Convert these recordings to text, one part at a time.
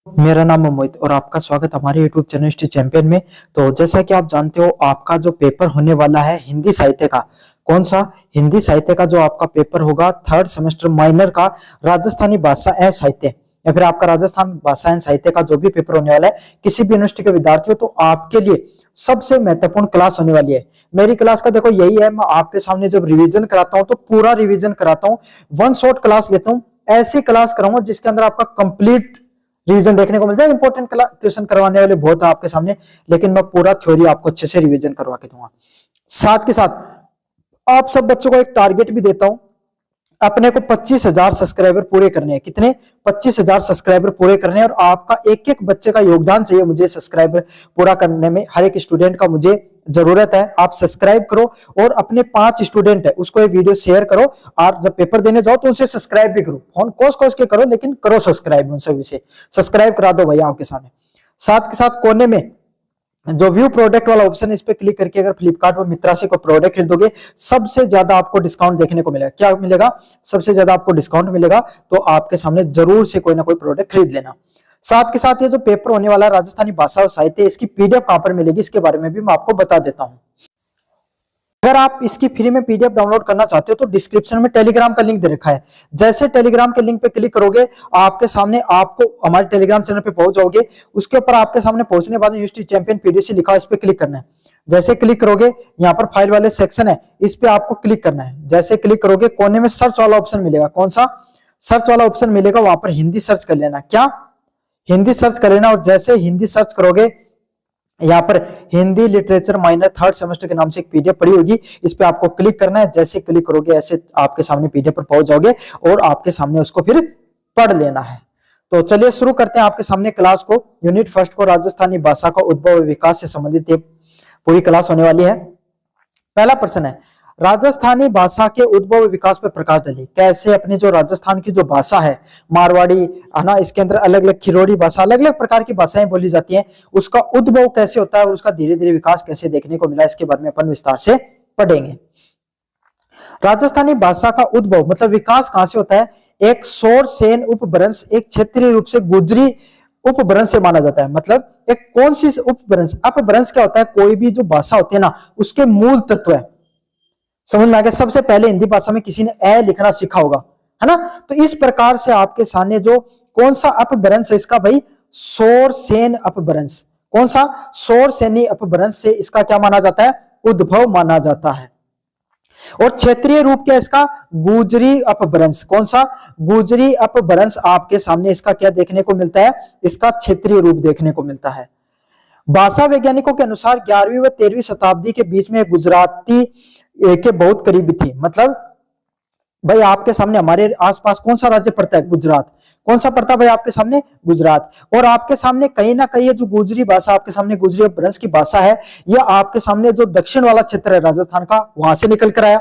मेरा नाम है मोहित और आपका स्वागत हमारे YouTube चैनल हिस्ट्री चैंपियन में। तो जैसा कि आप जानते हो, आपका जो पेपर होने वाला है हिंदी साहित्य का, कौन सा हिंदी साहित्य का जो आपका पेपर होगा थर्ड सेमेस्टर माइनर का, राजस्थानी भाषा एवं साहित्य या फिर आपका राजस्थान भाषा एवं साहित्य का जो भी पेपर होने वाला है, किसी भी यूनिवर्सिटी के विद्यार्थी हो तो आपके लिए सबसे महत्वपूर्ण क्लास होने वाली है। मेरी क्लास का देखो यही है, मैं आपके सामने जब रिवीजन कराता हूँ तो पूरा रिवीजन कराता हूँ, वन शॉट क्लास लेता हूँ। ऐसी क्लास कराऊंगा जिसके अंदर आपका कंप्लीट रिवीजन देखने को मिल जाए। इंपॉर्टेंट क्वेश्चन करवाने वाले बहुत है आपके सामने, लेकिन मैं पूरा थ्योरी आपको अच्छे से रिवीजन करवा के दूंगा। साथ के साथ आप सब बच्चों को एक टारगेट भी देता हूं, अपने को 25,000 सब्सक्राइबर पूरे करने हैं। कितने? 25,000 सब्सक्राइबर पूरे करने हैं और आपका एक एक बच्चे का योगदान चाहिए मुझे सब्सक्राइबर पूरा करने में। हर एक स्टूडेंट का मुझे जरूरत है। आप सब्सक्राइब करो और अपने 5 स्टूडेंट है उसको ये वीडियो शेयर करो, और जब पेपर देने जाओ तो उनसे सब्सक्राइब भी करो। फोन कोस के करो, लेकिन करो सब्सक्राइब, उन सभी से सब्सक्राइब करा दो भैया आपके सामने। साथ के साथ कोने में जो व्यू प्रोडक्ट वाला ऑप्शन है, इस पे क्लिक करके अगर फ्लिपकार्ट पर मित्रा से कोई प्रोडक्ट खरीदोगे, सबसे ज्यादा आपको डिस्काउंट देखने को मिलेगा। क्या मिलेगा? सबसे ज्यादा आपको डिस्काउंट मिलेगा। तो आपके सामने जरूर से कोई ना कोई प्रोडक्ट खरीद लेना। साथ के साथ ये जो पेपर होने वाला है राजस्थानी भाषा और साहित्य, इसकी पीडीएफ कहां पर मिलेगी इसके बारे में भी मैं आपको बता देता हूं। अगर आप इसकी फ्री में पीडीएफ डाउनलोड करना चाहते हो तो डिस्क्रिप्शन में टेलीग्राम का लिंक दे रखा है। जैसे टेलीग्राम के लिंक पे क्लिक करोगे, आपके सामने आपको हमारे टेलीग्राम चैनल पे पहुंच जाओगे। उसके ऊपर आपके सामने पहुंचने के बाद यूनिवर्सिटी चैंपियन पीडीसी लिखा है, इस पे क्लिक करना है। जैसे क्लिक करोगे, यहाँ पर फाइल वाले सेक्शन है, इस पे आपको क्लिक करना है। जैसे क्लिक करोगे, कोने में सर्च वाला ऑप्शन मिलेगा। कौन सा सर्च वाला ऑप्शन मिलेगा? वहां पर हिंदी सर्च कर लेना। क्या? हिंदी सर्च कर लेना। और जैसे हिंदी सर्च करोगे, यहाँ पर Hindi literature minor third semester के नाम से एक पीडीएफ पड़ी होगी, इस पे आपको क्लिक करना है। जैसे क्लिक करोगे, ऐसे आपके सामने पीडीएफ पर पहुंच जाओगे और आपके सामने उसको फिर पढ़ लेना है। तो चलिए शुरू करते हैं आपके सामने क्लास को। यूनिट फर्स्ट को राजस्थानी भाषा का उद्भव और विकास से संबंधित पूरी क्लास होने वाली है। पहला प्रश्न है, राजस्थानी भाषा के उद्भव विकास पर प्रकाश डालिए। कैसे अपनी जो राजस्थान की जो भाषा है, मारवाड़ी है ना, इसके अंदर अलग अलग खिरोड़ी भाषा, अलग अलग प्रकार की भाषाएं बोली जाती हैं, उसका उद्भव कैसे होता है और उसका धीरे धीरे विकास कैसे देखने को मिला, इसके बारे में अपन विस्तार से पढ़ेंगे। राजस्थानी भाषा का उद्भव मतलब विकास कहां से होता है? एक सौर सेन उपभ्रंश एक क्षेत्रीय रूप से गुजरी उपभ्रंश से माना जाता है। मतलब एक कौन सी उपभ्रंश? अपभ्रंश क्या होता है? कोई भी जो भाषा होती है ना, उसके मूल तत्व है। समझ में आ गया? सबसे पहले हिंदी भाषा में किसी ने ए लिखना सीखा होगा, है ना? तो इस प्रकार से आपके सामने जो कौन सा अपभ्रंश है इसका? भाई सौर सेन अपभ्रंश। कौन सा? सौर सेनी अपभ्रंश से इसका क्या माना जाता है? उद्भव माना जाता है। और क्षेत्रीय रूप क्या इसका? गुजरी अपभ्रंश। कौन सा? गुजरी अपभ्रंश आपके सामने इसका क्या देखने को मिलता है? इसका क्षेत्रीय रूप देखने को मिलता है। भाषा वैज्ञानिकों के अनुसार 11वीं व 13वीं शताब्दी के बीच में गुजराती के बहुत करीबी थी। मतलब भाई आपके सामने हमारे आसपास कौन सा राज्य पड़ता है? गुजरात। कौन सा पड़ता है भाई आपके सामने? गुजरात। और आपके सामने कहीं ना कहीं जो गुजरी भाषा आपके सामने गुजरी अपभ्रंश की भाषा है, यह आपके सामने जो दक्षिण वाला क्षेत्र है राजस्थान का, वहां से निकल कर आया।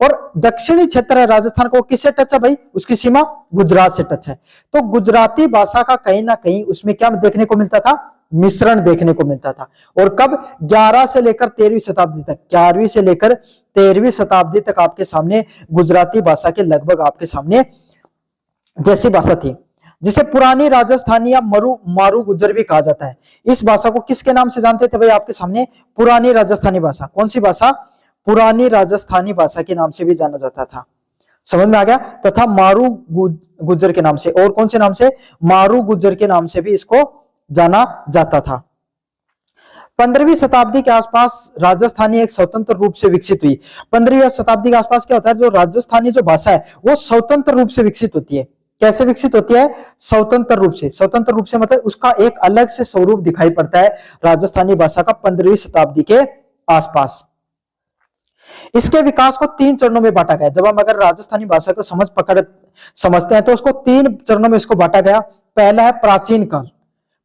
और दक्षिणी क्षेत्र है राजस्थान को किससे टच है भाई? उसकी सीमा गुजरात से टच है। तो गुजराती भाषा का कहीं ना कहीं उसमें क्या देखने को मिलता था? मिश्रण देखने को मिलता था। और कब? 11 से लेकर 13वीं शताब्दी तक। 11वीं से लेकर 13वीं शताब्दी तक आपके सामने गुजराती भाषा के लगभग आपके सामने जैसी भाषा थी, जिसे पुरानी राजस्थानी या मारू गुजर भी कहा जाता है। इस भाषा को किसके नाम से जानते थे भाई आपके सामने? पुरानी राजस्थानी भाषा। कौन सी भाषा? पुरानी राजस्थानी भाषा के नाम से भी जाना जाता था। समझ में आ गया? तथा मारू गुजर के नाम से। और कौन से नाम से? मारू गुजर के नाम से भी इसको जाना जाता था। 15वीं शताब्दी के आसपास राजस्थानी एक स्वतंत्र रूप से विकसित हुई। 15वीं शताब्दी के आसपास क्या होता है? जो राजस्थानी जो भाषा है वो स्वतंत्र रूप से विकसित होती है। कैसे विकसित होती है? स्वतंत्र रूप से। स्वतंत्र रूप से मतलब उसका एक अलग से स्वरूप दिखाई पड़ता है राजस्थानी भाषा का 15वीं शताब्दी के आसपास। इसके विकास को 3 चरणों में बांटा गया। जब हम अगर राजस्थानी भाषा को समझते हैं तो उसको 3 चरणों में इसको बांटा गया। पहला है प्राचीन काल।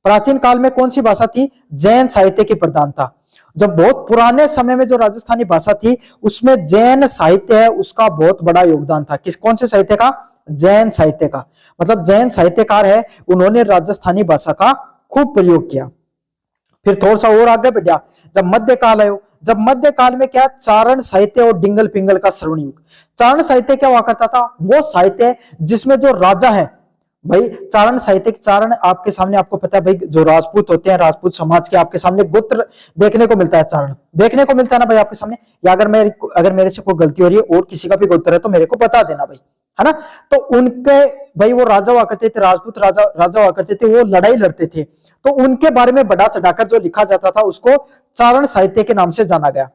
प्राचीन काल में कौन सी भाषा थी? जैन साहित्य की प्रधानता। जब बहुत पुराने समय में जो राजस्थानी भाषा थी उसमें जैन साहित्य है उसका बहुत बड़ा योगदान था। कौन से साहित्य का? जैन साहित्य का। मतलब जैन साहित्यकार है, उन्होंने राजस्थानी भाषा का खूब प्रयोग किया। फिर थोड़ा सा और आगे बढ़ा, जब मध्यकाल आयो, जब मध्यकाल में क्या? चारण साहित्य और डिंगल पिंगल का श्रवण युग। चारण साहित्य क्या हुआ करता था? वो साहित्य जिसमें जो राजा है भाई चारण साहित्य, चारण आपके सामने, आपको पता है भाई जो राजपूत होते हैं, राजपूत समाज के आपके सामने गोत्र देखने को मिलता है, चारण देखने को मिलता है ना भाई आपके सामने। या अगर मेरे से कोई गलती हो रही है और किसी का भी गोत्र है तो मेरे को बता देना भाई, है ना। तो उनके भाई वो राजा हुआ करते थे, राजपूत राजा हुआ करते थे, वो लड़ाई लड़ते थे, तो उनके बारे में बढ़ा चढ़ाकर जो लिखा जाता था उसको चारण साहित्य के नाम से जाना गया।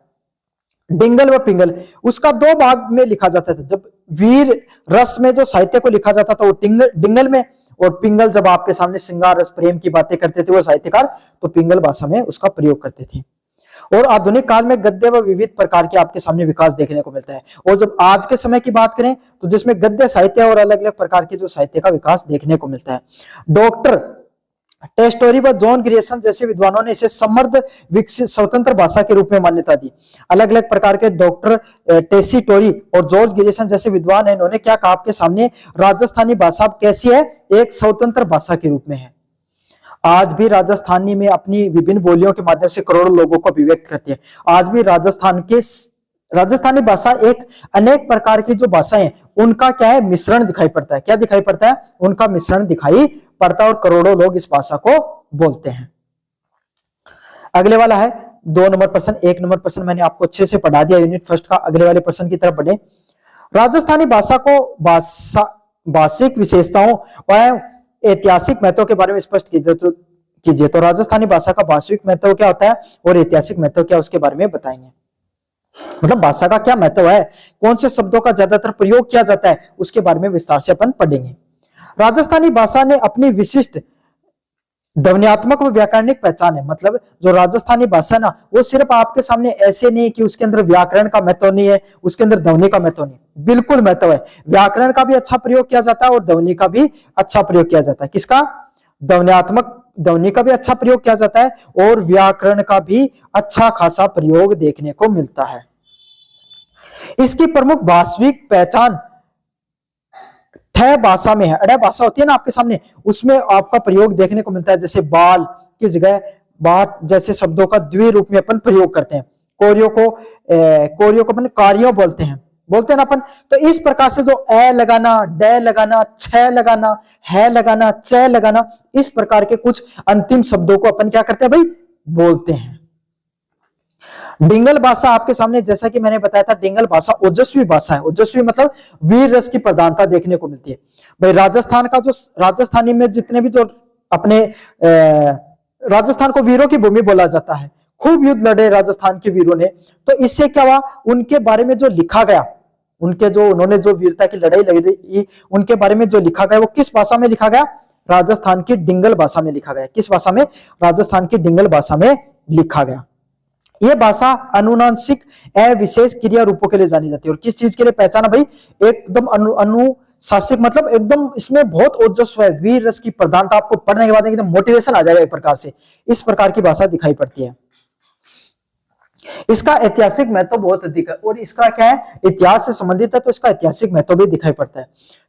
डिंगल व पिंगल, उसका दो भाग में लिखा जाता था। जब वीर रस में जो साहित्य को लिखा जाता था वो डिंगल में, और पिंगल जब आपके सामने श्रृंगार रस प्रेम की बातें करते थे वो साहित्यकार, तो पिंगल भाषा में उसका प्रयोग करते थे। और आधुनिक काल में गद्य व विविध प्रकार के आपके सामने विकास देखने को मिलता है। और जब आज के समय की बात करें तो जिसमें गद्य साहित्य और अलग अलग प्रकार के जो साहित्य का विकास देखने को मिलता है। डॉक्टर टेस्टोरी व जॉन ग्रियर्सन जैसे विद्वानों ने इसे समृद्ध विकसित स्वतंत्र भाषा के रूप में मान्यता दी। अलग अलग प्रकार के डॉक्टर टेस्टोरी और जॉर्ज ग्रियर्सन जैसे विद्वान है, इन्होंने क्या कहा आपके सामने, राजस्थानी भाषा कैसी है, एक स्वतंत्र भाषा के रूप में है। आज भी राजस्थानी में अपनी विभिन्न बोलियों के माध्यम से करोड़ों लोगों को अभिव्यक्त करती है। आज भी राजस्थानी भाषा एक अनेक प्रकार की जो भाषाएं हैं उनका क्या है, मिश्रण दिखाई पड़ता है। क्या दिखाई पड़ता है, उनका मिश्रण दिखाई पड़ता है, और करोड़ों लोग इस भाषा को बोलते हैं। अगले वाला है 2 नंबर प्रश्न। 1 नंबर प्रश्न मैंने आपको अच्छे से पढ़ा दिया यूनिट फर्स्ट का। अगले वाले प्रश्न की तरफ बढ़े। राजस्थानी भाषा को भाषिक विशेषताओं व ऐतिहासिक महत्व के बारे में स्पष्ट कीजिए। तो राजस्थानी भाषा का भाषिक महत्व क्या होता है और ऐतिहासिक महत्व क्या, उसके बारे में बताएंगे। मतलब भाषा का क्या महत्व है, कौन से शब्दों का ज्यादातर प्रयोग किया जाता है, उसके बारे में विस्तार से अपन पढ़ेंगे। राजस्थानी भाषा ने अपनी विशिष्ट ध्वन्यात्मक व व्याकरणिक पहचान है। मतलब जो राजस्थानी भाषा ना, वो सिर्फ आपके सामने ऐसे नहीं कि उसके अंदर व्याकरण का महत्व नहीं है, उसके अंदर ध्वनि का महत्व नहीं, बिल्कुल महत्व है। व्याकरण का भी अच्छा प्रयोग किया जाता है और ध्वनि का भी अच्छा प्रयोग किया जाता है। किसका, ध्वनि का भी अच्छा प्रयोग किया जाता है और व्याकरण का भी अच्छा खासा प्रयोग देखने को मिलता है। इसकी प्रमुख भाषिक पहचान ठय भाषा में है। अड़य भाषा होती है ना आपके सामने, उसमें आपका प्रयोग देखने को मिलता है। जैसे बाल की जगह बाट जैसे शब्दों का द्वि रूप में अपन प्रयोग करते हैं। कोरियो को अपन कार्यों बोलते हैं ना अपन। तो इस प्रकार से जो ए लगाना, डे लगाना, छ लगाना, है लगाना, च लगाना, इस प्रकार के कुछ अंतिम शब्दों को अपन क्या करते हैं भाई, बोलते हैं। डिंगल भाषा आपके सामने, जैसा कि मैंने बताया था, डिंगल भाषा ओजस्वी भाषा है। ओजस्वी मतलब वीर रस की प्रधानता देखने को मिलती है। भाई राजस्थान का जो राजस्थानी में जितने भी जो अपने राजस्थान को वीरों की भूमि बोला जाता है, खूब युद्ध लड़े राजस्थान के वीरों ने। तो इससे क्या हुआ, उनके बारे में जो लिखा गया, उन्होंने जो वीरता की लड़ाई लड़ी, उनके बारे में जो लिखा गया वो किस भाषा में लिखा गया, राजस्थान की डिंगल भाषा में लिखा गया। किस भाषा में, राजस्थान की डिंगल भाषा में लिखा गया। यह भाषा अनुनासिक विशेष क्रिया रूपों के लिए जानी जाती है। और किस चीज के लिए पहचाना भाई, एकदम अनुशासिक, मतलब एकदम इसमें बहुत ओजस्व है, वीर रस की प्रधानता। आपको पढ़ने के बाद एकदम मोटिवेशन आ जाएगा एक प्रकार से, इस प्रकार की भाषा दिखाई पड़ती है। इसका ऐतिहासिक महत्व बहुत अधिक है, और इसका क्या है, इतिहास से संबंधित है, तो इसका ऐतिहासिक महत्व भी दिखाई पड़ता है।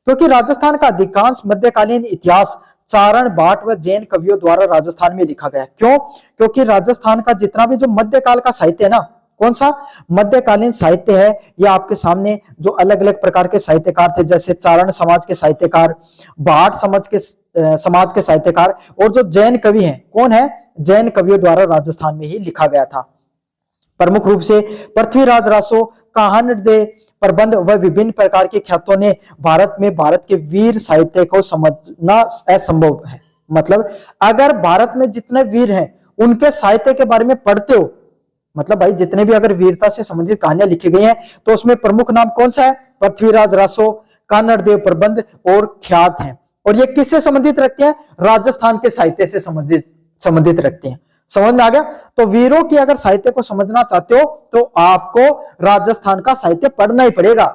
क्योंकि राजस्थान का अधिकांश मध्यकालीन इतिहास चारण, भाट व जैन कवियों द्वारा राजस्थान में लिखा गया। क्यों, क्योंकि राजस्थान का जितना भी जो मध्यकाल का साहित्य है ना, कौन सा मध्यकालीन साहित्य है, यह आपके सामने जो अलग अलग प्रकार के साहित्यकार थे, जैसे चारण समाज के साहित्यकार, भाट समाज के साहित्यकार, और जो जैन कवि हैं, कौन है, जैन कवियों द्वारा राजस्थान में ही लिखा गया था। प्रमुख रूप से पृथ्वीराज रासो, काहनडे प्रबंध व विभिन्न प्रकार के ख्यातों ने भारत के वीर साहित्य को समझना असंभव है। मतलब अगर भारत में जितने वीर हैं उनके साहित्य के बारे में पढ़ते हो, मतलब भाई जितने भी अगर वीरता से संबंधित कहानियां लिखी गई हैं, तो उसमें प्रमुख नाम कौन सा है, पृथ्वीराज रासो, कानड़देव प्रबंध और ख्यात हैं। और ये किससे संबंधित रखते हैं, राजस्थान के साहित्य से संबंधित रखते हैं। समझ में आ गया। तो वीरों की अगर साहित्य को समझना चाहते हो तो आपको राजस्थान का साहित्य पढ़ना ही पड़ेगा,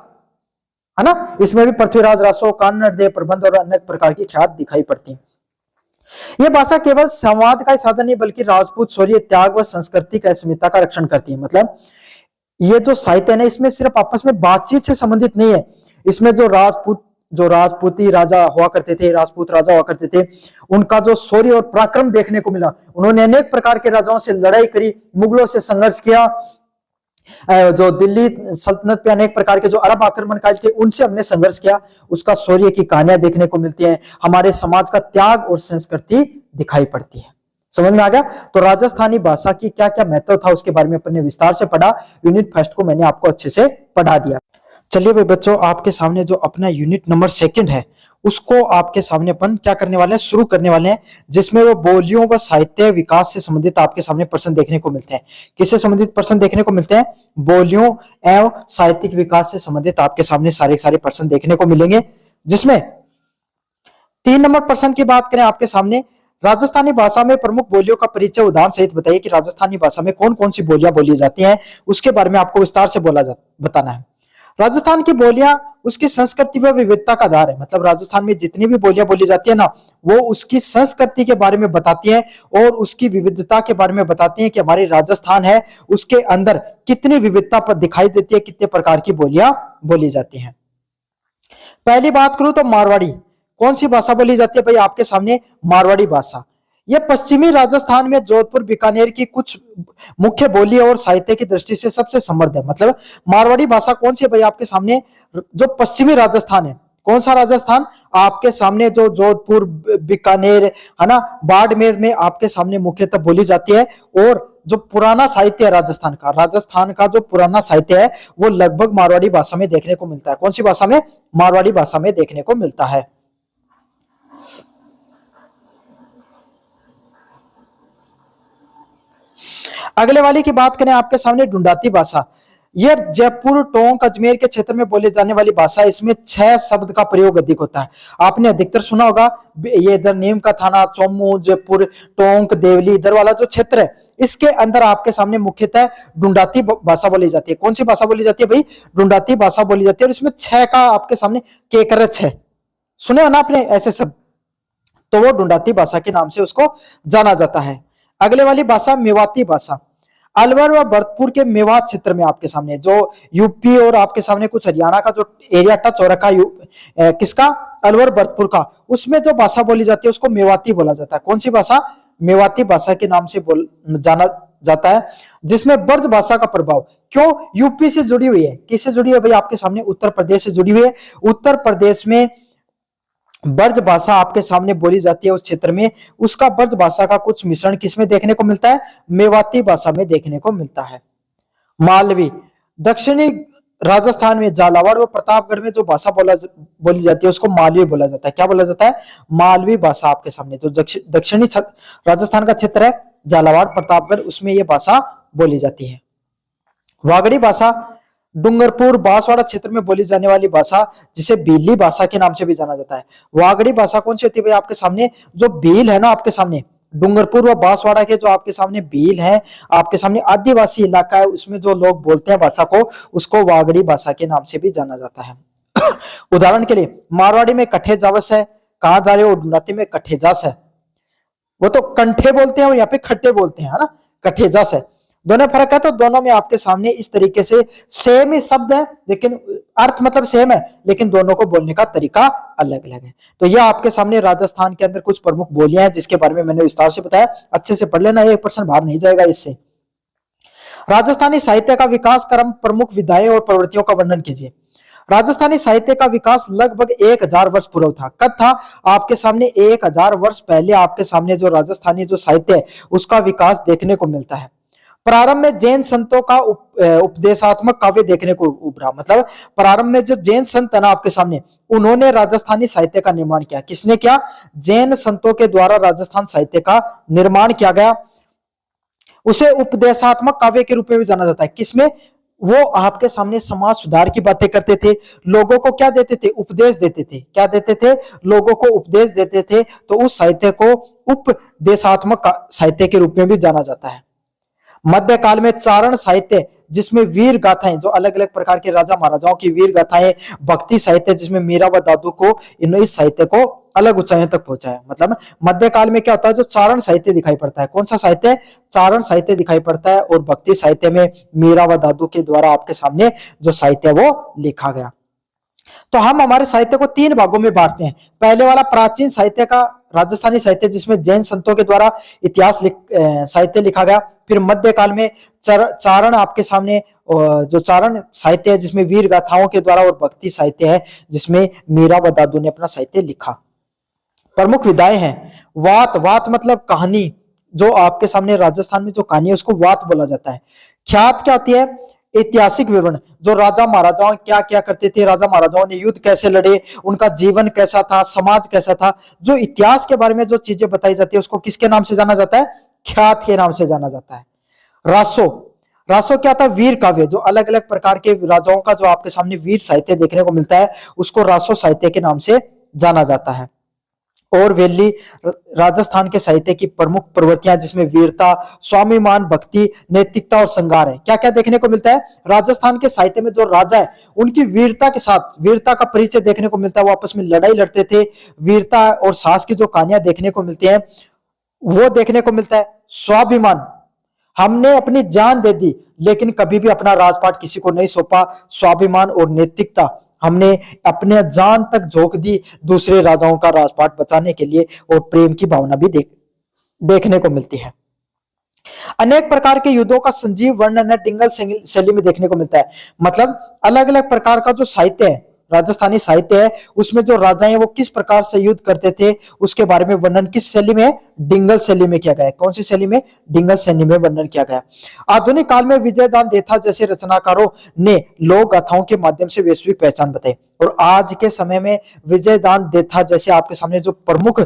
है ना। इसमें भी पृथ्वीराज रासो, कानड़देव प्रबंध और अनेक प्रकार की ख्यात दिखाई पड़ती है। यह भाषा केवल संवाद का ही साधन नहीं, बल्कि राजपूत शौर्य, त्याग व संस्कृति का अस्मिता का रक्षण करती है। मतलब ये जो साहित्य है, इसमें सिर्फ आपस में बातचीत से संबंधित नहीं है। इसमें जो राजपूती राजा हुआ करते थे, राजपूत राजा हुआ करते थे, उनका जो शौर्य और पराक्रम देखने को मिला। उन्होंने अनेक प्रकार के राजाओं से लड़ाई करी, मुगलों से संघर्ष किया, जो दिल्ली सल्तनत पे अनेक प्रकार के जो अरब आक्रमणकारी थे उनसे हमने संघर्ष किया, उसका शौर्य की कहानियां देखने को मिलती हैं। हमारे समाज का त्याग और संस्कृति दिखाई पड़ती है। समझ में आ गया? तो राजस्थानी भाषा की क्या क्या महत्व था उसके बारे में अपन ने विस्तार से पढ़ा। यूनिट फर्स्ट को मैंने आपको अच्छे से पढ़ा दिया। चलिए भाई बच्चों, आपके सामने जो अपना यूनिट नंबर सेकंड है उसको आपके सामने अपन क्या करने वाले हैं, शुरू करने वाले हैं, जिसमें वो बोलियों व साहित्य विकास से संबंधित आपके सामने प्रश्न देखने को मिलते हैं। किससे संबंधित प्रश्न देखने को मिलते हैं? बोलियों एवं साहित्यिक विकास से संबंधित आपके सामने सारे प्रश्न देखने को मिलेंगे। जिसमें 3 नंबर प्रश्न की बात करें आपके सामने, राजस्थानी भाषा में प्रमुख बोलियों का परिचय उदाहरण सहित बताइए कि राजस्थानी भाषा में कौन कौन सी बोलियां बोली जाती हैं, उसके बारे में आपको विस्तार से बताना है। राजस्थान की बोलियां उसकी संस्कृति व विविधता का आधार है। मतलब राजस्थान में जितनी भी बोलियां बोली जाती है ना, वो उसकी संस्कृति के बारे में बताती है और उसकी विविधता के बारे में बताती है कि हमारी राजस्थान है उसके अंदर कितनी विविधता पर दिखाई देती है, कितने प्रकार की बोलियां बोली जाती हैं। पहली बात करूं तो मारवाड़ी, कौन सी भाषा बोली जाती है भाई आपके सामने? मारवाड़ी भाषा। यह पश्चिमी राजस्थान में जोधपुर बीकानेर की कुछ मुख्य बोली और साहित्य की दृष्टि से सबसे समृद्ध है। मतलब मारवाड़ी भाषा कौन सी है भाई आपके सामने? जो पश्चिमी राजस्थान है, कौन सा राजस्थान? आपके सामने जो जोधपुर बीकानेर है ना, बाड़मेर में आपके सामने मुख्यतः बोली जाती है। और जो पुराना साहित्य है राजस्थान का जो पुराना साहित्य है वो लगभग मारवाड़ी भाषा में देखने को मिलता है। कौन सी भाषा में? मारवाड़ी भाषा में देखने को मिलता है। अगले वाली की बात करें आपके सामने, ढूंढाती भाषा। यह जयपुर, टोंक, अजमेर के क्षेत्र में बोले जाने वाली भाषा। इसमें 6 शब्द का प्रयोग अधिक होता है। आपने अधिकतर सुना होगा ये इधर नीम का थाना, चौमू, जयपुर, टोंक, देवली, इधर वाला जो क्षेत्र है इसके अंदर आपके सामने मुख्यतः ढूंढाती भाषा बोली जाती है। कौन सी भाषा बोली जाती है भाई? ढूंढाती भाषा बोली जाती है। और इसमें 6 का आपके सामने केकरच है, सुने हो ना आपने ऐसे सब, तो वो ढूंढाती भाषा के नाम से उसको जाना जाता है। अगले वाली भाषा मेवाती भाषा। अलवर व भरतपुर के मेवात क्षेत्र में आपके सामने जो यूपी और आपके सामने कुछ हरियाणा का जो एरिया टच हो रखा है किसका? अलवर भरतपुर का, उसमें जो भाषा बोली जाती है उसको मेवाती बोला जाता है। कौन सी भाषा? मेवाती भाषा के नाम से जाना जाता है। जिसमें ब्रज भाषा का प्रभाव, क्यों? यूपी से जुड़ी हुई है। किससे जुड़ी है भाई आपके सामने? उत्तर प्रदेश से जुड़ी हुई है। उत्तर प्रदेश में ब्रज भाषा आपके सामने बोली जाती है उस क्षेत्र में, उसका ब्रज भाषा का कुछ मिश्रण किसमें देखने को मिलता है? मेवाती भाषा में देखने को मिलता है। मालवी, दक्षिणी राजस्थान में झालावाड़ व प्रतापगढ़ में जो भाषा बोली जाती है उसको मालवी बोला जाता है। क्या बोला जाता है? मालवी भाषा। आपके सामने जो दक्षिणी राजस्थान का क्षेत्र है झालावाड़, प्रतापगढ़, उसमें यह भाषा बोली जाती है। वागड़ी भाषा डूंगरपुर, बांसवाड़ा क्षेत्र में बोली जाने वाली भाषा, जिसे भीली भाषा के नाम से भी जाना जाता है। वागड़ी भाषा कौन सी होती है भाई आपके सामने? जो भील है ना आपके सामने, डूंगरपुर व बांसवाड़ा के जो आपके सामने भील है, आपके सामने आदिवासी इलाका है, उसमें जो लोग बोलते हैं भाषा को, उसको वागड़ी भाषा के नाम से भी जाना जाता है। उदाहरण के लिए मारवाड़ी में कठे जावस है, कहा जा रहे हो? ढूंढाती में कठेजास है। वो तो कंठे बोलते हैं और यहाँ पे खट्टे बोलते हैं, है ना, कठेजास है। दोनों फर्क है, तो दोनों में आपके सामने इस तरीके से सेम ही शब्द है, लेकिन अर्थ मतलब सेम है, लेकिन दोनों को बोलने का तरीका अलग अलग है। तो यह आपके सामने राजस्थान के अंदर कुछ प्रमुख बोलियां हैं जिसके बारे में मैंने विस्तार से बताया। अच्छे से पढ़ लेना, 1% बाहर नहीं जाएगा इससे। राजस्थानी साहित्य का विकास क्रम, प्रमुख विधाएं और प्रवृत्तियों का वर्णन कीजिए। राजस्थानी साहित्य का विकास लगभग 1000 वर्ष पूर्व था। कब था? आपके सामने 1000 वर्ष पहले आपके सामने जो राजस्थानी जो साहित्य है उसका विकास देखने को मिलता है। प्रारंभ में जैन संतों का उपदेशात्मक काव्य देखने को उभरा। मतलब प्रारंभ में जो जैन संत है ना आपके सामने, उन्होंने राजस्थानी साहित्य का निर्माण किया। किसने किया? जैन संतों के द्वारा राजस्थान साहित्य का निर्माण किया गया। उसे उपदेशात्मक काव्य के रूप में भी जाना जाता है। किसमें? वो आपके सामने समाज सुधार की बातें करते थे, लोगों को क्या देते थे? उपदेश देते थे। क्या देते थे? लोगों को उपदेश देते थे। तो उस साहित्य को उपदेशात्मक साहित्य के रूप में भी जाना जाता है। मध्यकाल में चारण साहित्य, जिसमें वीर गाथाएं, जो अलग अलग प्रकार के राजा महाराजाओं की वीर गाथाएं, भक्ति साहित्य जिसमें मीरा व दादू को, इन्होंने इस साहित्य को अलग ऊंचाइयों तक पहुंचाया। मतलब मध्यकाल में क्या होता है? जो चारण साहित्य दिखाई पड़ता है। कौन सा साहित्य? चारण साहित्य दिखाई पड़ता है। और भक्ति साहित्य में मीरा व दादू के द्वारा आपके सामने जो साहित्य वो लिखा गया। तो हम हमारे साहित्य को 3 भागों में बांटते हैं। पहले वाला प्राचीन साहित्य का राजस्थानी साहित्य, जिसमें जैन संतों के द्वारा इतिहास साहित्य लिखा गया। फिर मध्यकाल में चारण आपके सामने जो चारण साहित्य है जिसमें वीर गाथाओं के द्वारा, और भक्ति साहित्य है जिसमें मीरा व दादू ने अपना साहित्य लिखा। प्रमुख विधाएं हैं वात, वात मतलब कहानी, जो आपके सामने राजस्थान में जो कहानी है उसको वात बोला जाता है। ख्यात क्या होती है? ऐतिहासिक विवरण, जो राजा महाराजाओं क्या क्या करते थे, राजा महाराजाओं ने युद्ध कैसे लड़े, उनका जीवन कैसा था, समाज कैसा था, जो इतिहास के बारे में जो चीजें बताई जाती है उसको किसके नाम से जाना जाता है? ख्यात के नाम से जाना जाता है। रासो, रासो क्या था? वीर काव्य, जो अलग अलग प्रकार के राजाओं का जो आपके सामने वीर साहित्य देखने को मिलता है उसको रासो साहित्य के नाम से जाना जाता है। और वेली, राजस्थान के साहित्य की प्रमुख प्रवृत्तियां जिसमें वीरता, स्वाभिमान, भक्ति, नैतिकता और श्रृंगार है। क्या क्या देखने को मिलता है? राजस्थान के साहित्य में जो राजा है उनकी वीरता के साथ, वीरता का परिचय देखने को मिलता है, वो आपस में लड़ाई लड़ते थे, वीरता और साहस की जो कहानियां देखने को मिलती है वो देखने को मिलता है। स्वाभिमान, हमने अपनी जान दे दी लेकिन कभी भी अपना राजपाट किसी को नहीं सौंपा। स्वाभिमान और नैतिकता, हमने अपने जान तक झोंक दी दूसरे राजाओं का राजपाट बचाने के लिए, और प्रेम की भावना भी देखने को मिलती है। अनेक प्रकार के युद्धों का संजीव वर्णन है डिंगल शैली में देखने को मिलता है। मतलब अलग अलग प्रकार का जो साहित्य है, राजस्थानी साहित्य है, उसमें जो राजा हैं वो किस प्रकार से युद्ध करते थे उसके बारे में वर्णन किस शैली में है? डिंगल शैली में किया गया है। कौन सी शैली में? डिंगल शैली में वर्णन किया गया। आधुनिक काल में विजयदान देथा जैसे रचनाकारों ने लोक गाथाओं के माध्यम से वैश्विक पहचान बताई, और आज के समय में विजयदान देथा जैसे आपके सामने जो प्रमुख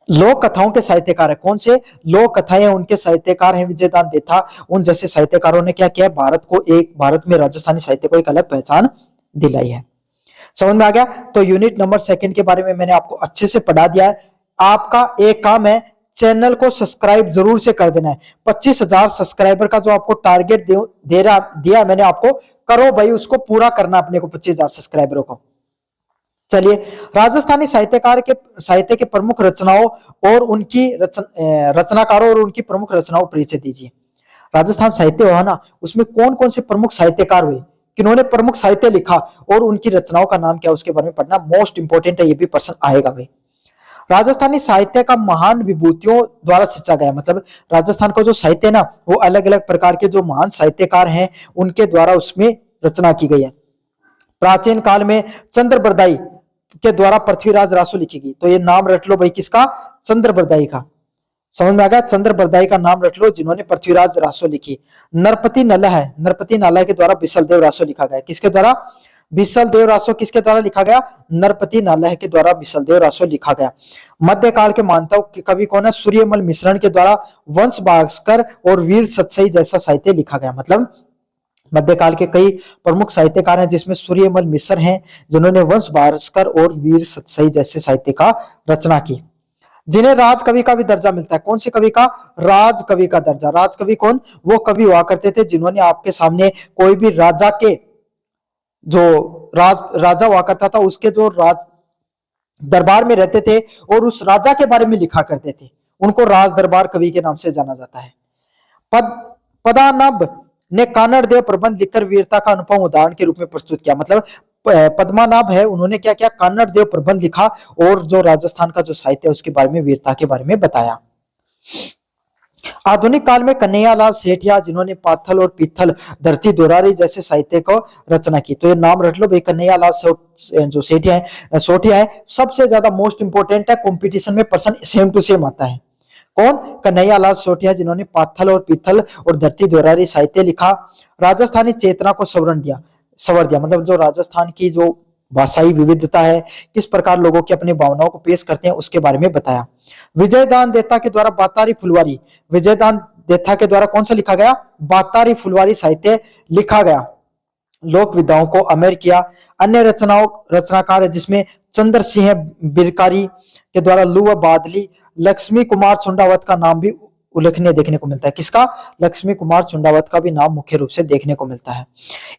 लोक कथाओं के साहित्यकार है, कौन से लोक कथाएं उनके साहित्यकार हैं विजयदान देथा, उन जैसे साहित्यकारों ने क्या किया? भारत में राजस्थानी साहित्य को एक अलग पहचान दिलाई है। समझ में आ गया? तो यूनिट नंबर 2 के बारे में मैंने आपको अच्छे से पढ़ा दिया है। आपका एक काम है, चैनल को सब्सक्राइब जरूर से कर देना है। 25,000 सब्सक्राइबर का जो आपको टारगेट दिया मैंने आपको, करो भाई, उसको पूरा करना अपने को, 25,000 सब्सक्राइबरों को। चलिए, राजस्थानी साहित्य के प्रमुख रचनाओं और उनकी रचनाकारों और उनकी प्रमुख रचनाओं परिचय दीजिए। राजस्थान साहित्य हुआ ना, उसमें कौन कौन से प्रमुख साहित्यकार हुए, किन्होंने प्रमुख साहित्य लिखा और उनकी रचनाओं का नाम क्या, उसके बारे में पढ़ना मोस्ट इंपोर्टेंट है। ये भी प्रश्न आएगा भाई। राजस्थानी साहित्य का महान विभूतियों द्वारा सिंचा गया, मतलब राजस्थान का जो साहित्य है ना वो अलग अलग प्रकार के जो महान साहित्यकार हैं उनके द्वारा उसमें रचना की गई है। प्राचीन काल में चंद्रबरदाई के द्वारा पृथ्वीराज रासो लिखी गई। तो ये नाम रट लो भाई, किसका? चंद्रबरदाई का। समझ में आ गया? चंद्रबरदाई का नाम रट लो जिन्होंने पृथ्वीराज रासो लिखी। नरपति नलह है, नरपति नालय के द्वारा बिसलदेव रासो लिखा गया। किसके द्वारा? बिसलदेव रासो किसके द्वारा लिखा गया? नरपति नालय के द्वारा बिसलदेव रासो लिखा गया। मध्यकाल के मानव कवि कौन है? सूर्यमल मिश्रण के द्वारा वंश भास्कर और वीर सतसई जैसा साहित्य लिखा गया। मतलब मध्यकाल के कई प्रमुख साहित्यकार हैं जिसमें सूर्यमल मिश्र हैं जिन्होंने वंश भास्कर और वीर सतसई जैसे साहित्य का रचना की, जिन्हें राज कवि का भी दर्जा मिलता है। कौन से कवि का? राज कवि का दर्जा। राज कवि कौन? वो कवि हुआ करते थे जिन्होंने आपके सामने कोई भी राजा के जो राजा हुआ करता था उसके जो राज दरबार में रहते थे और उस राजा के बारे में लिखा करते थे, उनको राज दरबार कवि के नाम से जाना जाता है। पदानब ने कानड़ देव प्रबंध लिखकर वीरता का अनुपम उदाहरण के रूप में प्रस्तुत किया। मतलब पद्मनाभ है, उन्होंने क्या किया? कानड़ देव प्रबंध लिखा और जो राजस्थान का जो साहित्य है उसके बारे में, वीरता के बारे में बताया। आधुनिक काल में कन्हैयालाल सेठिया जिन्होंने पाथल और पीथल, धरती दोरारी जैसे साहित्य को रचना की। तो ये नाम रख लो भाई, कन्हैयालाल जो सोठिया है सबसे ज्यादा मोस्ट इंपोर्टेंट है, कंपटीशन में पर्सन सेम टू सेम आता है। कौन? कन्हैयालाल सोठिया जिन्होंने पाथल और पीथल और धरती दोरारी साहित्य लिखा। राजस्थानी चेतना को सवर दिया, मतलब जो राजस्थान की जो भाषाई विविधता है, किस प्रकार लोगों की अपनी भावनाओं को पेश करते हैं उसके बारे में बताया। विजयदान देथा के द्वारा बातारी फुलवारी, विजयदान देथा के द्वारा कौन सा लिखा गया? बातारी फुलवारी साहित्य लिखा गया। लोक विधाओं को अमर किया। अन्य रचनाकार है जिसमें चंद्र सिंह बिरकारी के द्वारा लुआ बादली, लक्ष्मी कुमार चुंडावत का नाम भी उल्लेखनीय देखने को मिलता है। किसका? लक्ष्मी कुमार चुंडावत का भी नाम मुख्य रूप से देखने को मिलता है।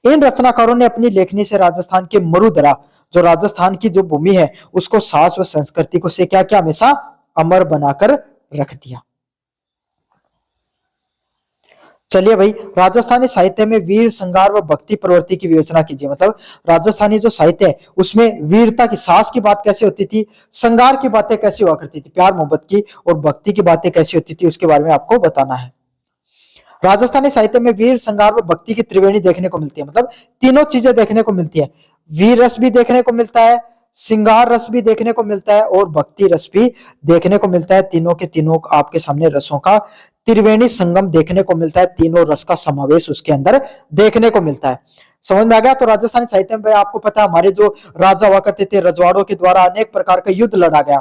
इन रचनाकारों ने अपनी लेखनी से राजस्थान के मरुधरा, जो राजस्थान की जो भूमि है उसको साहस व संस्कृति को से क्या हमेशा अमर बनाकर रख दिया। चलिए भाई, राजस्थानी साहित्य में वीर, श्रृंगार व भक्ति प्रवृत्ति की विवेचना कीजिए। मतलब राजस्थानी जो साहित्य है उसमें वीरता की, साहस की बात कैसे होती थी, श्रृंगार की बातें कैसी हुआ करती थी, प्यार मोहब्बत की, और भक्ति की बातें कैसी होती थी उसके बारे में आपको बताना है। राजस्थानी साहित्य में वीर, श्रृंगार व भक्ति की त्रिवेणी देखने को मिलती है, मतलब तीनों चीजें देखने को मिलती है। वीर रस भी देखने को मिलता है, श्रृंगार रस भी देखने को मिलता है और भक्ति रस भी देखने को मिलता है। तीनों के तीनों आपके सामने रसों का त्रिवेणी संगम देखने को मिलता है, तीनों रस का समावेश उसके अंदर देखने को मिलता है। समझ में आ गया। तो राजस्थानी साहित्य में आपको पता है हमारे जो राजा हुआ करते थे, रजवाड़ों के द्वारा अनेक प्रकार का युद्ध लड़ा गया,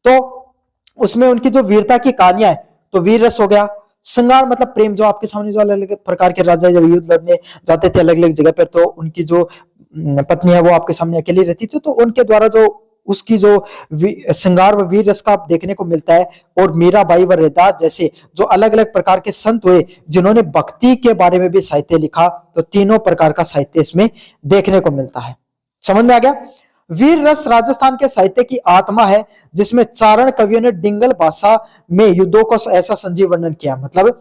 तो उसमें उनकी जो वीरता की कहानियां है, तो वीर रस हो गया। श्रृंगार मतलब प्रेम, जो आपके सामने जो अलग अलग प्रकार के राजा जब युद्ध लड़ने जाते थे अलग अलग जगह पर, तो उनकी जो पत्नी है वो आपके सामने अकेली रहती थी, तो उनके द्वारा जो उसकी जो श्रृंगार व वीर रस का आप देखने को मिलता है। और मीराबाई व रैदास जैसे जो अलग अलग प्रकार के संत हुए जिन्होंने भक्ति के बारे में भी साहित्य लिखा, तो तीनों प्रकार का साहित्य इसमें देखने को मिलता है। समझ में आ गया। वीर रस राजस्थान के साहित्य की आत्मा है, जिसमें चारण कवियों ने डिंगल भाषा में युद्धों को ऐसा संजीव वर्णन किया। मतलब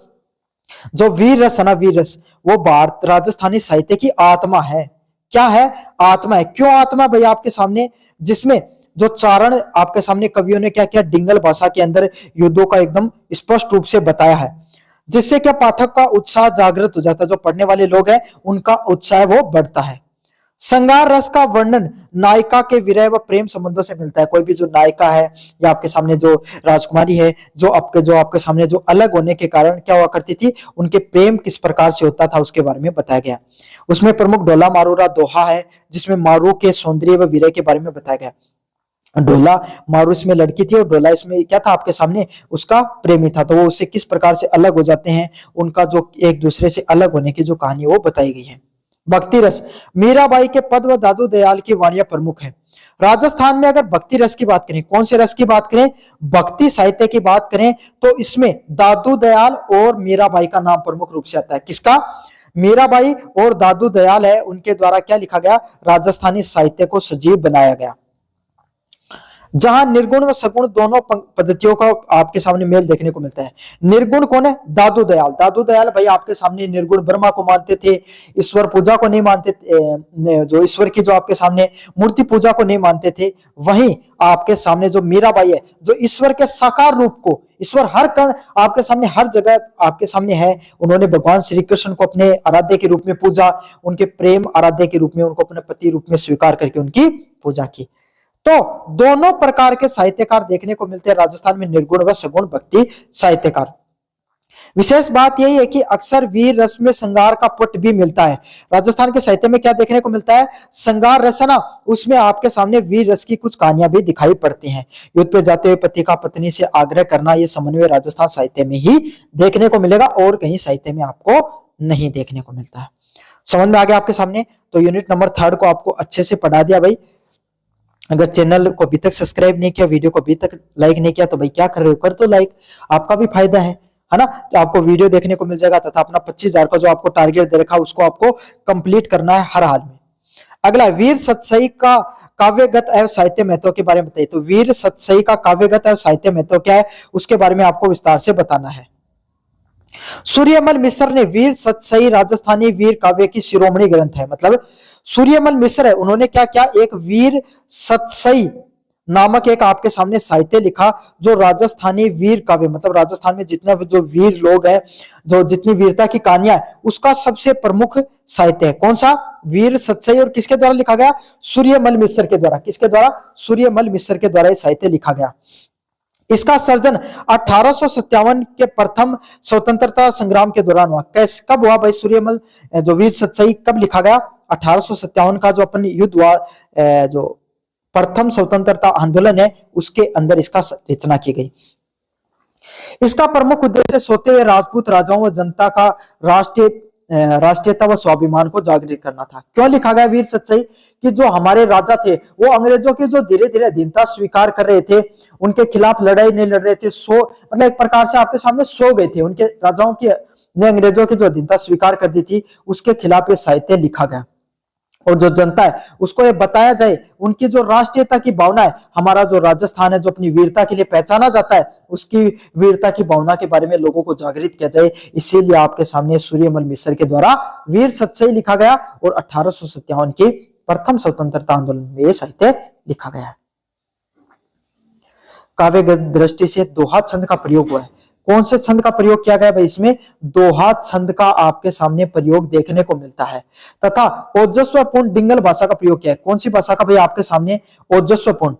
जो वीर रस है ना, वीर रस वो भारत राजस्थानी साहित्य की आत्मा है। क्या है? आत्मा है। क्यों आत्मा भाई आपके सामने? जिसमें जो चारण आपके सामने कवियों ने क्या किया, डिंगल भाषा के अंदर युद्धों का एकदम स्पष्ट रूप से बताया है, जिससे क्या पाठक का उत्साह जागृत हो जाता है, जो पढ़ने वाले लोग हैं उनका उत्साह वो बढ़ता है। श्रृंगार रस का वर्णन नायिका के विरह व प्रेम संबंधों से मिलता है। कोई भी जो नायिका है या आपके सामने जो राजकुमारी है, जो आपके सामने जो अलग होने के कारण क्या हुआ करती थी, उनके प्रेम किस प्रकार से होता था उसके बारे में बताया गया। उसमें प्रमुख ढोला मारूरा दोहा है, जिसमें मारू के सौंदर्य व विरह के बारे में बताया गया। ढोला मारू इसमें लड़की थी और ढोला इसमें क्या था आपके सामने, उसका प्रेमी था, तो वो उससे किस प्रकार से अलग हो जाते हैं, उनका जो एक दूसरे से अलग होने की जो कहानी वो बताई गई है। भक्ति रस, मीराबाई के पद व दादू दयाल की वाणियां प्रमुख है। राजस्थान में अगर भक्ति रस की बात करें, कौन से रस की बात करें, भक्ति साहित्य की बात करें, तो इसमें दादू दयाल और मीराबाई का नाम प्रमुख रूप से आता है। किसका? मीराबाई और दादू दयाल है, उनके द्वारा क्या लिखा गया, राजस्थानी साहित्य को सजीव बनाया गया। जहां निर्गुण व सगुण दोनों पद्धतियों का आपके सामने मेल देखने को मिलता है। निर्गुण कौन है? दादू दयाल। दादू दयाल भाई आपके सामने निर्गुण ब्रह्मा को मानते थे, ईश्वर पूजा को नहीं मानते, जो ईश्वर की जो आपके सामने मूर्ति पूजा को नहीं मानते थे। वहीं आपके सामने जो मीराबाई है, जो ईश्वर के साकार रूप को, ईश्वर हर कण आपके सामने हर जगह आपके सामने है, उन्होंने भगवान श्री कृष्ण को अपने आराध्य के रूप में पूजा, उनके प्रेम आराध्य के रूप में उनको अपने पति रूप में स्वीकार करके उनकी पूजा की। तो दोनों प्रकार के साहित्यकार देखने को मिलते हैं राजस्थान में, निर्गुण व सगुण भक्ति साहित्यकार। विशेष बात यही है कि अक्सर वीर रस में श्रृंगार का पट भी मिलता है। राजस्थान के साहित्य में क्या देखने को मिलता है? श्रृंगार रस है ना, उसमें आपके सामने वीर रस की कुछ कहानियां भी दिखाई पड़ती हैं। युद्ध पे जाते हुए पति का पत्नी से आग्रह करना, यह समन्वय राजस्थान साहित्य में ही देखने को मिलेगा और कहीं साहित्य में आपको नहीं देखने को मिलता है। समझ में आ गया आपके सामने। तो यूनिट नंबर 3 को आपको अच्छे से पढ़ा दिया भाई। अगर चैनल को अभी तक सब्सक्राइब नहीं किया, वीडियो को अभी तक लाइक नहीं किया, तो भाई क्या कर रहे हो, कर दो लाइक, आपका भी फायदा है ना। तो आपको वीडियो देखने को मिल जाएगा तथा अपना 25,000 का जो आपको टारगेट दे रखा उसको आपको कंप्लीट करना है हर हाल में। अगला, वीर सतसई का काव्यगत एवं साहित्य महत्व के बारे में बताइए। तो वीर सतसई का काव्यगत एवं साहित्य महत्व क्या है, उसके बारे में आपको विस्तार से बताना है। सूर्यमल मिश्र ने वीर सतसई राजस्थानी वीर काव्य की शिरोमणि ग्रंथ है। मतलब सूर्यमल मिश्र है, उन्होंने क्या किया, एक वीर सतसई नामक एक आपके सामने साहित्य लिखा, जो राजस्थानी वीर काव्य, मतलब राजस्थान में जितने जो वीर लोग हैं, जो जितनी वीरता की कहानियां है, उसका सबसे प्रमुख साहित्य है। कौन सा? वीर सतसई। और किसके द्वारा लिखा गया? सूर्यमल मिश्र के द्वारा। किसके द्वारा? सूर्यमल मिश्र के द्वारा यह साहित्य लिखा गया। इसका सर्जन 1857 के प्रथम स्वतंत्रता संग्राम के दौरान हुआ। कब हुआ भाई? सूर्यमल जो वीर सतसई कब लिखा गया? 1857 का जो अपन युद्ध हुआ, जो प्रथम स्वतंत्रता आंदोलन है, उसके अंदर इसका रचना की गई। इसका प्रमुख उद्देश्य सोते हुए राजपूत राजाओं व जनता का राष्ट्रीयता व स्वाभिमान को जागृत करना था। क्यों लिखा गया वीर सतसई? कि जो हमारे राजा थे वो अंग्रेजों की जो धीरे धीरे अधीनता स्वीकार कर रहे थे, उनके खिलाफ लड़ाई नहीं लड़ रहे थे, मतलब एक प्रकार से आपके सामने सो गए थे, उनके राजाओं की ने अंग्रेजों की जो अधीनता स्वीकार कर दी थी, उसके खिलाफ ये साहित्य लिखा गया। और जो जनता है उसको ये बताया जाए, उनकी जो राष्ट्रीयता की भावना है, हमारा जो राजस्थान है जो अपनी वीरता के लिए पहचाना जाता है, उसकी वीरता की भावना के बारे में लोगों को जागृत किया जाए, इसीलिए आपके सामने सूर्यमल मिश्र के द्वारा वीर सतसई लिखा गया और 1857 की प्रथम स्वतंत्रता आंदोलन में यह साहित्य लिखा गया है। काव्यगत दृष्टि से दोहा छंद का प्रयोग हुआ है। कौन से छंद का प्रयोग किया गया भाई? इसमें दोहा छंद का आपके सामने प्रयोग देखने को मिलता है तथा ओजस्वपूर्ण डिंगल भाषा का प्रयोग किया है। कौन सी भाषा का भाई आपके सामने? ओजस्वपूर्ण,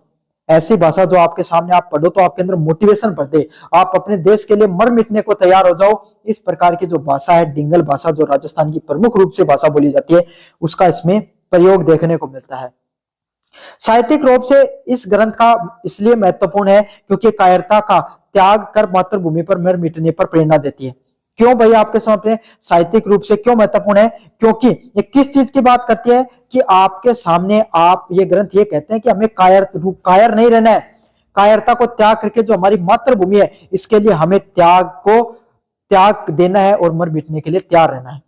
ऐसी भाषा जो आपके सामने आप पढ़ो तो आपके अंदर मोटिवेशन भर दे, आप अपने देश के लिए मर मिटने को तैयार हो जाओ। इस प्रकार की जो भाषा है डिंगल भाषा, जो राजस्थान की प्रमुख रूप से भाषा बोली जाती है, उसका इसमें प्रयोग देखने को मिलता है। साहित्यिक रूप से इस ग्रंथ का इसलिए महत्वपूर्ण है क्योंकि कायरता का त्याग कर मातृभूमि पर मर मिटने पर प्रेरणा देती है। क्यों भाई आपके सामने साहित्यिक रूप से क्यों महत्वपूर्ण है? क्योंकि ये किस चीज की बात करती है कि आपके सामने आप ये ग्रंथ ये कहते हैं कि हमें कायर नहीं रहना है, कायरता को त्याग करके जो हमारी मातृभूमि है इसके लिए हमें त्याग देना है और मर मिटने के लिए तैयार रहना है।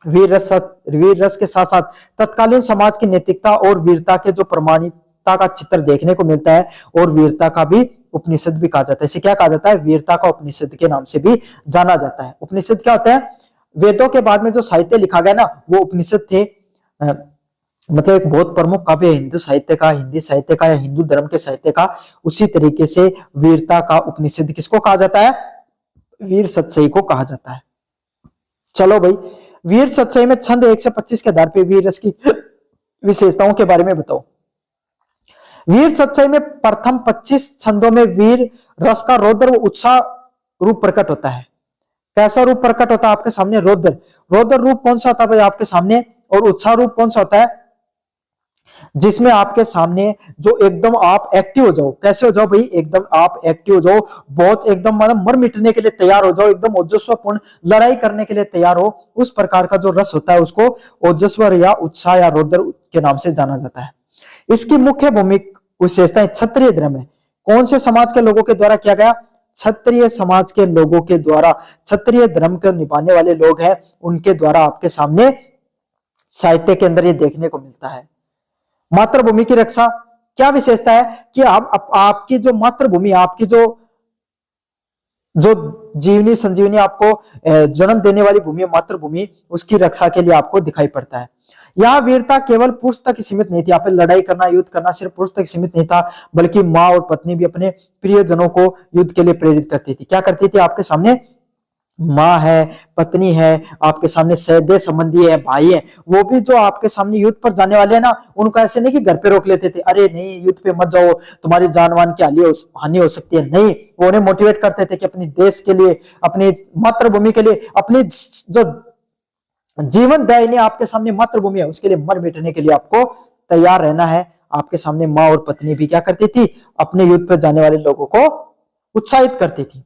वीर रस के साथ साथ तत्कालीन समाज की नैतिकता और वीरता के जो प्रमाणिकता का चित्र देखने को मिलता है, और वीरता का भी उपनिषद भी कहा जाता है। इसे क्या कहा जाता है? वीरता का उपनिषद के नाम से भी जाना जाता है। उपनिषद क्या होता है? वेदों के बाद में जो साहित्य लिखा गया ना वो उपनिषद थे। मतलब एक बहुत प्रमुख काव्य है हिंदू साहित्य का, हिंदी साहित्य का या हिंदू धर्म के साहित्य का। उसी तरीके से वीरता का उपनिषद किसको कहा जाता है? वीर सतसई को कहा जाता है। चलो भाई, वीर सतसई में छंद 1 से 25 के आधार पर वीर रस की विशेषताओं के बारे में बताओ। वीर सतसई में प्रथम 25 छंदों में वीर रस का रौद्र व उत्साह रूप प्रकट होता है। कैसा रूप प्रकट होता है आपके सामने? रौद्र रूप कौन सा होता है भाई आपके सामने? और उत्साह रूप कौन सा होता है? जिसमें आपके सामने जो एकदम आप एक्टिव हो जाओ। कैसे हो जाओ भाई? एकदम आप एक्टिव हो जाओ, बहुत एकदम मतलब मर मिटने के लिए तैयार हो जाओ, एकदम ओजस्वपूर्ण लड़ाई करने के लिए तैयार हो। उस प्रकार का जो रस होता है उसको ओजस्व या उत्साह या रौद्र के नाम से जाना जाता है। इसकी मुख्य भूमिका विशेषताएं क्षत्रिय धर्म है। कौन से समाज के लोगों के द्वारा किया गया? क्षत्रिय समाज के लोगों के द्वारा, क्षत्रिय धर्म के निभाने वाले लोग हैं उनके द्वारा आपके सामने साहित्य के अंदर ये देखने को मिलता है। मातृभूमि की रक्षा क्या विशेषता है कि आपकी जो मातृभूमि, आपकी जो जीवनी संजीवनी आपको जन्म देने वाली भूमि, मातृभूमि, उसकी रक्षा के लिए आपको दिखाई पड़ता है। यह वीरता केवल पुरुष तक सीमित नहीं थी। यहाँ पे लड़ाई करना, युद्ध करना सिर्फ पुरुष तक सीमित नहीं था, बल्कि माँ और पत्नी भी अपने प्रियजनों को युद्ध के लिए प्रेरित करती थी। क्या करती थी? आपके सामने माँ है, पत्नी है, आपके सामने सगे संबंधी है, भाई है, वो भी जो आपके सामने युद्ध पर जाने वाले हैं ना, उनको ऐसे नहीं कि घर पे रोक लेते थे, अरे नहीं युद्ध पे मत जाओ, तुम्हारी जानवान की हानि हो सकती है। नहीं, वो उन्हें मोटिवेट करते थे कि अपनी देश के लिए, अपनी मातृभूमि के लिए, अपनी जो जीवन दायिनी आपके सामने मातृभूमि है उसके लिए मर मिटने के लिए आपको तैयार रहना है। आपके सामने माँ और पत्नी भी क्या करती थी? अपने युद्ध पर जाने वाले लोगों को उत्साहित करती थी।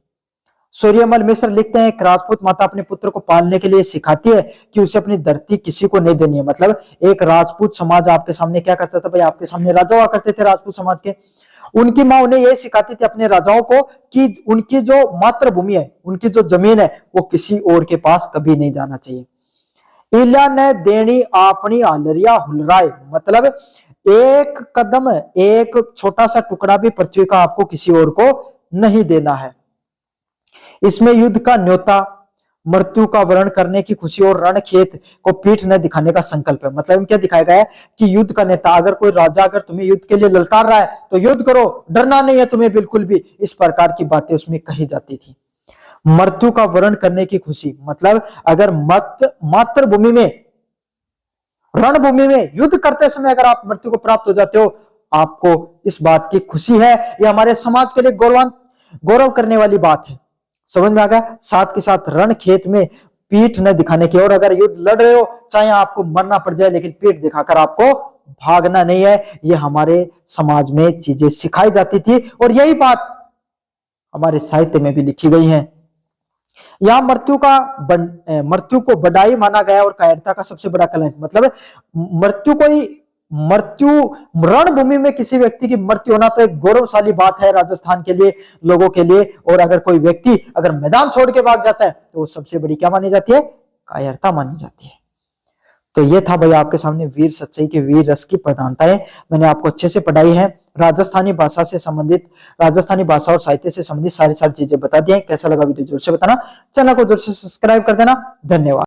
सूर्यमल मिश्र लिखते हैं, एक राजपूत माता अपने पुत्र को पालने के लिए सिखाती है कि उसे अपनी धरती किसी को नहीं देनी है। मतलब एक राजपूत समाज आपके सामने क्या करता था भाई? आपके सामने राजा हुआ करते थे राजपूत समाज के, उनकी माँ उन्हें यह सिखाती थी अपने राजाओं को कि उनकी जो मातृभूमि है, उनकी जो जमीन है, वो किसी और के पास कभी नहीं जाना चाहिए। इल्या ने देनी अपनी आलरिया हुलराय, मतलब एक कदम, एक छोटा सा टुकड़ा भी पृथ्वी का आपको किसी और को नहीं देना है। इसमें युद्ध का न्योता, मृत्यु का वर्ण करने की खुशी और रणखेत को पीठ न दिखाने का संकल्प है। मतलब क्या दिखाया गया है कि युद्ध का नेता, अगर कोई राजा अगर तुम्हें युद्ध के लिए ललकार रहा है तो युद्ध करो, डरना नहीं है तुम्हें बिल्कुल भी। इस प्रकार की बातें उसमें कही जाती थी। मृत्यु का वर्ण करने की खुशी, मतलब अगर मातृभूमि में, रणभूमि में युद्ध करते समय अगर आप मृत्यु को प्राप्त हो जाते हो, आपको इस बात की खुशी है। ये हमारे समाज के लिए गौरव करने वाली बात है। समझ में आ गया? साथ के साथ रण खेत में पीठ न दिखाने की, और अगर युद्ध लड़ रहे हो चाहे आपको मरना पड़ जाए लेकिन पीठ दिखाकर आपको भागना नहीं है। ये हमारे समाज में चीजें सिखाई जाती थी और यही बात हमारे साहित्य में भी लिखी गई है। यहां मृत्यु को बड़ाई माना गया और कायरता का सबसे बड़ा कलंक। मतलब मृत्यु रणभूमि में किसी व्यक्ति की मृत्यु होना तो एक गौरवशाली बात है राजस्थान के लिए, लोगों के लिए। और अगर कोई व्यक्ति अगर मैदान छोड़ के भाग जाता है तो वो सबसे बड़ी क्या मानी जाती है? कायरता मानी जाती है। तो ये था भाई आपके सामने वीर सतसई के वीर रस की प्रधानताएं। मैंने आपको अच्छे से पढ़ाई है, राजस्थानी भाषा से संबंधित, राजस्थानी भाषा और साहित्य से संबंधित सारी चीजें बता दी हैं। कैसा लगा वीडियो जरूर से बताना, चैनल को जरूर से सब्सक्राइब कर देना। धन्यवाद।